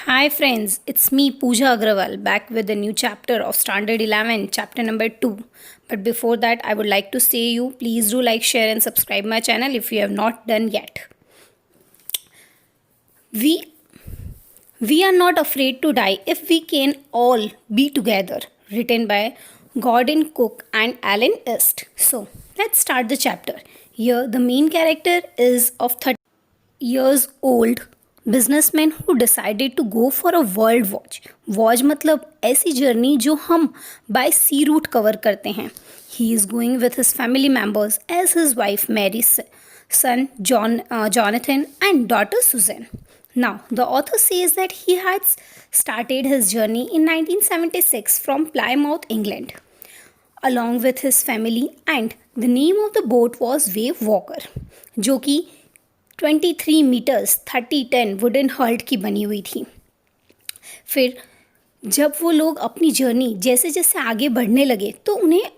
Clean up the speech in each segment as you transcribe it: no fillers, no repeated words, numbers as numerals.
Hi friends, it's me Pooja Agrawal back with a new chapter of Standard 11, chapter number 2. But before that, I would like to say you please do like, share and subscribe my channel if you have not done yet. We we are not afraid to die if we can all be together. Written by Gordon Cook and Alan Est. So, let's start the chapter. Here the main character is of 30 years old businessman who decided to go for a world watch watch मतलब ऐसी journey जो हम bye सी root cover करते हैं. He is going with his family members as his wife Mary, son Jonathan and daughter Susan. Now, the author says that he had started his journey in 1976 from Plymouth, England, along with his family, and the name of the boat was Wave Walker, जो कि 23 metres 30 ton wooden हल्ट की बनी हुई थी. फिर जब वो लोग अपनी जर्नी जैसे जैसे आगे बढ़ने लगे तो उन्हें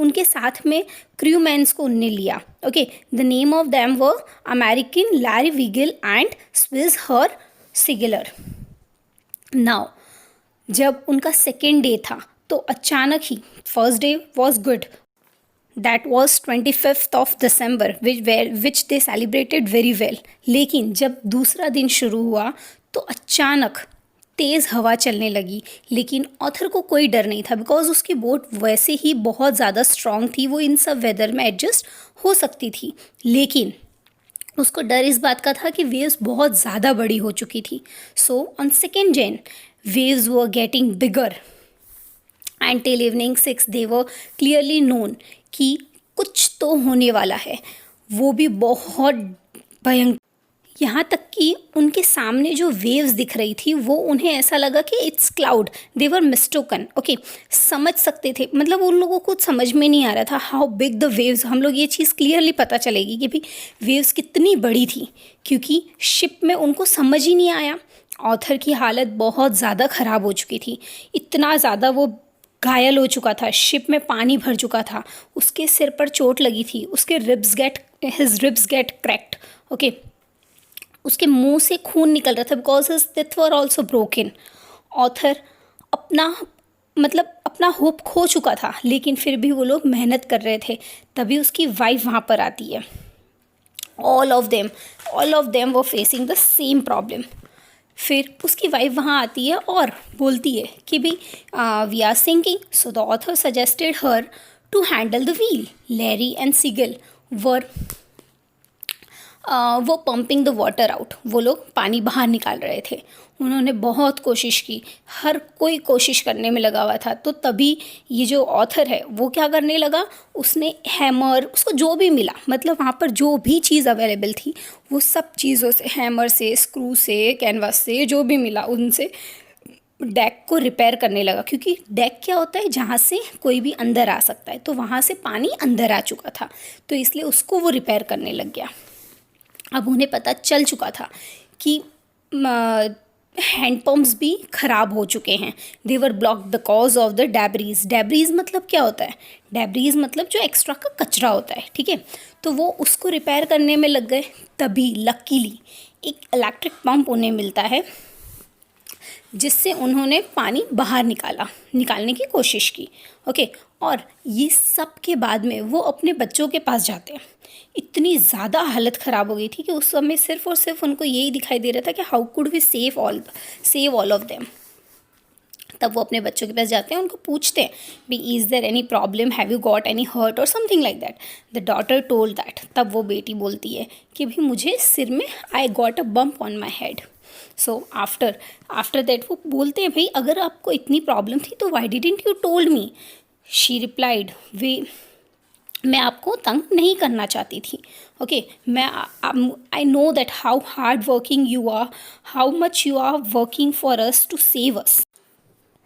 उनके साथ में क्रूमैन्स को उनने लिया. Okay, the name of them were American Larry Vigil and Swiss her Sigler. Now जब उनका सेकेंड डे था तो अचानक ही, first day was good, that was 25th of December which they celebrated very well. लेकिन जब दूसरा दिन शुरू हुआ तो अचानक तेज़ हवा चलने लगी. लेकिन ऑथर को कोई डर नहीं था बिकॉज उसकी बोट वैसे ही बहुत ज़्यादा स्ट्रॉन्ग थी, वो इन सब वेदर में एडजस्ट हो सकती थी. लेकिन उसको डर इस बात का था कि वेव्स बहुत ज़्यादा बड़ी हो चुकी थी. So on 2nd Jan waves were getting bigger and till evening 6 they were clearly known कि कुछ तो होने वाला है, वो भी बहुत भयंकर. यहाँ तक कि उनके सामने जो वेव्स दिख रही थी वो उन्हें ऐसा लगा कि it's cloud. They were mistaken. Okay, समझ सकते थे, मतलब उन लोगों को समझ में नहीं आ रहा था हाउ बिग द वेव्स. हम लोग ये चीज़ क्लियरली पता चलेगी कि भाई वेव्स कितनी बड़ी थी, क्योंकि शिप में उनको समझ ही नहीं आया. ऑथर की हालत बहुत ज़्यादा ख़राब हो चुकी थी, इतना ज़्यादा वो घायल हो चुका था, शिप में पानी भर चुका था, उसके सिर पर चोट लगी थी, उसके his ribs get cracked. Okay, उसके मुंह से खून निकल रहा था because his teeth were also broken. Author अपना होप खो चुका था, लेकिन फिर भी वो लोग मेहनत कर रहे थे. तभी उसकी वाइफ वहाँ पर आती है. All of them were facing the same problem. फिर उसकी वाइफ वहाँ आती है और बोलती है कि भाई we are sinking. So the author suggested her to handle the wheel. Larry and Sigle वो पंपिंग द वाटर आउट, वो लोग पानी बाहर निकाल रहे थे. उन्होंने बहुत कोशिश की, हर कोई कोशिश करने में लगा हुआ था. तो तभी ये जो ऑथर है वो क्या करने लगा, उसने हैमर, उसको जो भी मिला, मतलब वहाँ पर जो भी चीज़ अवेलेबल थी वो सब चीज़ों से, हैमर से, स्क्रू से, कैनवास से, जो भी मिला उनसे डेक को रिपेयर करने लगा. क्योंकि डेक क्या होता है, जहाँ से कोई भी अंदर आ सकता है, तो वहाँ से पानी अंदर आ चुका था, तो इसलिए उसको वो रिपेयर करने लग गया. अब उन्हें पता चल चुका था कि हैंड पम्प्स भी ख़राब हो चुके हैं. They were block the cause of the debris. Debris मतलब क्या होता है, डेब्रीज मतलब जो एक्स्ट्रा का कचरा होता है, ठीक है. तो वो उसको रिपेयर करने में लग गए. तभी लकीली एक इलेक्ट्रिक पंप उन्हें मिलता है, जिससे उन्होंने पानी बाहर निकालने की कोशिश की. ओके, और ये सब के बाद में वो अपने बच्चों के पास जाते हैं. इतनी ज़्यादा हालत ख़राब हो गई थी कि उस समय सिर्फ और सिर्फ उनको यही दिखाई दे रहा था कि how could we save all of them. तब वो अपने बच्चों के पास जाते हैं, उनको पूछते हैं भी is there any problem, have you got any hurt or something like that. The daughter told that. तब वो बेटी बोलती है कि भाई मुझे सिर में I got a bump on my head. So after that वो बोलते हैं भाई अगर आपको इतनी प्रॉब्लम थी तो why didn't you told me. She replied, मैं आपको तंग नहीं करना चाहती थी. Okay, I know that how hard working you are, how much you are working for us to save us.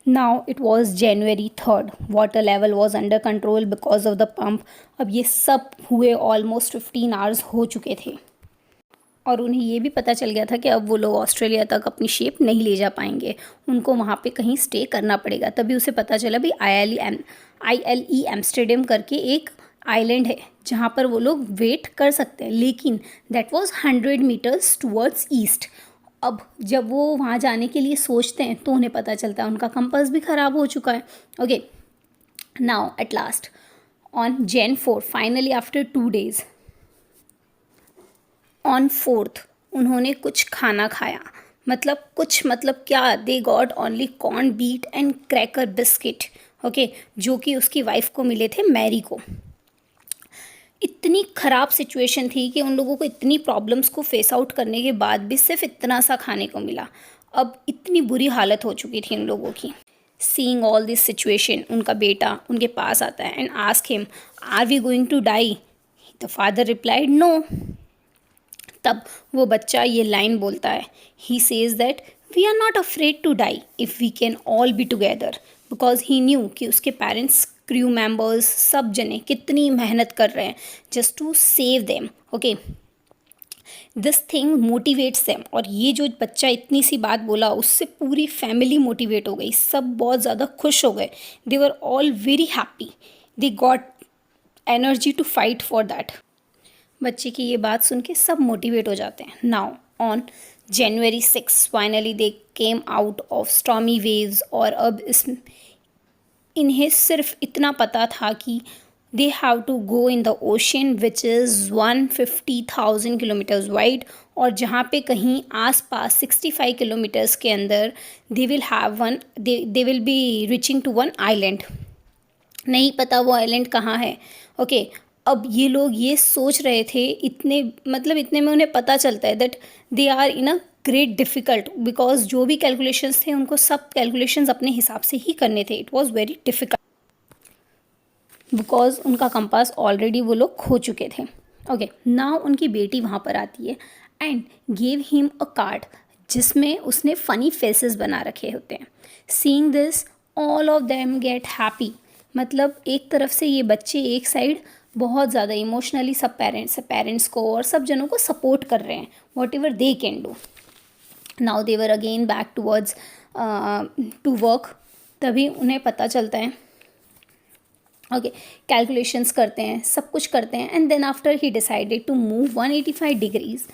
Now it was January 3rd. Water level was under control because of the pump. अब ये सब हुए almost 15 hours हो चुके थे और उन्हें ये भी पता चल गया था कि अब वो लोग ऑस्ट्रेलिया तक अपनी शिप नहीं ले जा पाएंगे, उनको वहाँ पे कहीं स्टे करना पड़ेगा. तभी उसे पता चला भी ILE एम्स्टर्डम करके एक आइलैंड है जहाँ पर वो लोग वेट कर सकते हैं. लेकिन that was 100 metres towards east. अब जब वो वहाँ जाने के लिए सोचते हैं तो उन्हें पता चलता है उनका कंपास भी ख़राब हो चुका है. Okay, now at last on Jan 4, finally after 2 days, on 4th उन्होंने कुछ खाना खाया. मतलब क्या, they got only corn beat and cracker biscuit. Okay, जो कि उसकी वाइफ को मिले थे, मैरी को. इतनी ख़राब सिचुएशन थी कि उन लोगों को इतनी प्रॉब्लम्स को फेस आउट करने के बाद भी सिर्फ इतना सा खाने को मिला. अब इतनी बुरी हालत हो चुकी थी उन लोगों की. सीइंग ऑल दिस सिचुएशन, उनका बेटा उनके पास आता है and ask him, are we going to die? The father replied, no. तब वो बच्चा ये लाइन बोलता है, he says that we are not afraid to die if we can all be together. Because he knew कि उसके parents, crew members, सब जने कितनी मेहनत कर रहे हैं just to save them. Okay, this thing motivates them. और ये जो बच्चा इतनी सी बात बोला, उससे पूरी फैमिली मोटिवेट हो गई. सब बहुत ज़्यादा खुश हो गए. They were all very happy. They got energy to fight for that. बच्चे की ये बात सुन के सब मोटिवेट हो जाते हैं. Now on January 6 finally they came out of stormy waves. और अब इन्हें सिर्फ इतना पता था कि they have to go in the ocean which is 150,000 kilometres wide. और जहाँ पे कहीं आसपास 65 किलोमीटर्स के अंदर they will be reaching to one island. नहीं पता वो आइलैंड कहाँ है. ओके, अब ये लोग ये सोच रहे थे, इतने में उन्हें पता चलता है that they are in a great difficult. Because जो भी कैलकुलेशंस थे उनको सब कैलकुलेशंस अपने हिसाब से ही करने थे. It was very difficult because उनका कंपास ऑलरेडी वो लोग खो चुके थे. ओके, नाउ उनकी बेटी वहाँ पर आती है and gave him a card जिसमें उसने फ़नी फेसेस बना रखे होते हैं. Seeing this all of them get happy. मतलब एक तरफ से ये बच्चे एक साइड बहुत ज़्यादा इमोशनली सब पेरेंट्स को और सब जनों को सपोर्ट कर रहे हैं, whatever they can do. Now they were again back towards to work. तभी उन्हें पता चलता है. ओके, कैलकुलेशंस करते हैं, सब कुछ करते हैं and then after he decided to move 185 degrees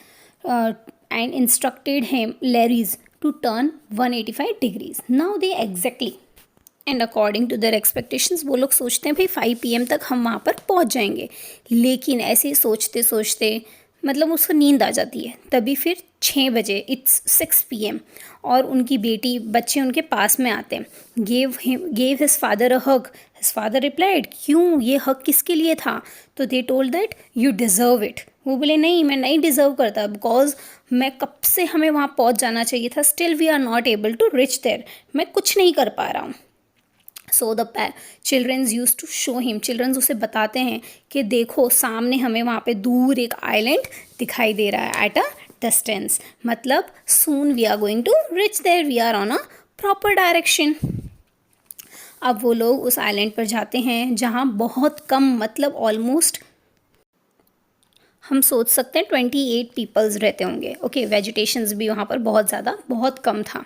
and instructed him Larry's to turn 185 degrees. Now they exactly and according to their expectations वो लोग सोचते हैं भाई 5 PM तक हम वहाँ पर पहुँच जाएंगे. लेकिन ऐसे ही सोचते सोचते उसको नींद आ जाती है. तभी फिर 6 बजे, इट्स 6 PM, और उनकी बच्चे उनके पास में आते हैं. गेव हिज फादर अ हग. हिज फादर रिप्लाइड, क्यों, ये हग किसके लिए था? तो they told that you deserve it. वो बोले नहीं, मैं नहीं डिज़र्व करता बिकॉज मैं कब से हमें वहाँ पहुँच जाना चाहिए था. Still we are not able to reach there. मैं कुछ नहीं कर पा रहा हूँ. So the childrens use to show him. Childrens उसे बताते हैं कि देखो सामने हमें वहाँ पे दूर एक आइलैंड दिखाई दे रहा है एट अ डिस्टेंस. मतलब soon we are going to reach there, we are on a proper direction. अब वो लोग उस आइलैंड पर जाते हैं जहाँ बहुत कम, ऑलमोस्ट हम सोच सकते हैं 28 पीपल्स रहते होंगे. ओके, वेजिटेशंस भी वहाँ पर बहुत कम था.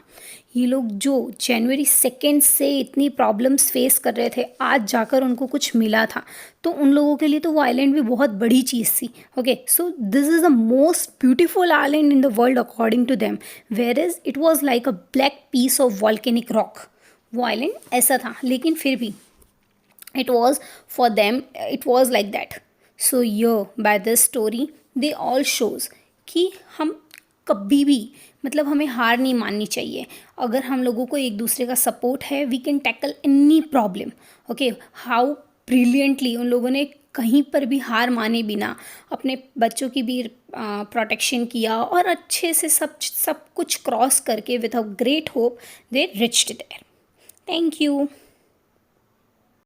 ये लोग जो January 2 से इतनी प्रॉब्लम्स फेस कर रहे थे, आज जाकर उनको कुछ मिला था. तो उन लोगों के लिए तो वो आइलैंड भी बहुत बड़ी चीज़ थी. Okay, so this is the most beautiful island in the world according to them, where is it was like a black piece of volcanic rock. वो आइलैंड ऐसा था, लेकिन फिर भी it was for them, it was like that. So here by this story they all shows कि हम कभी भी हमें हार नहीं माननी चाहिए. अगर हम लोगों को एक दूसरे का सपोर्ट है, we can tackle any problem. Okay, how brilliantly उन लोगों ने कहीं पर भी हार माने बिना अपने बच्चों की भी प्रोटेक्शन किया और अच्छे से सब कुछ क्रॉस करके with a great hope they reached there. Thank you.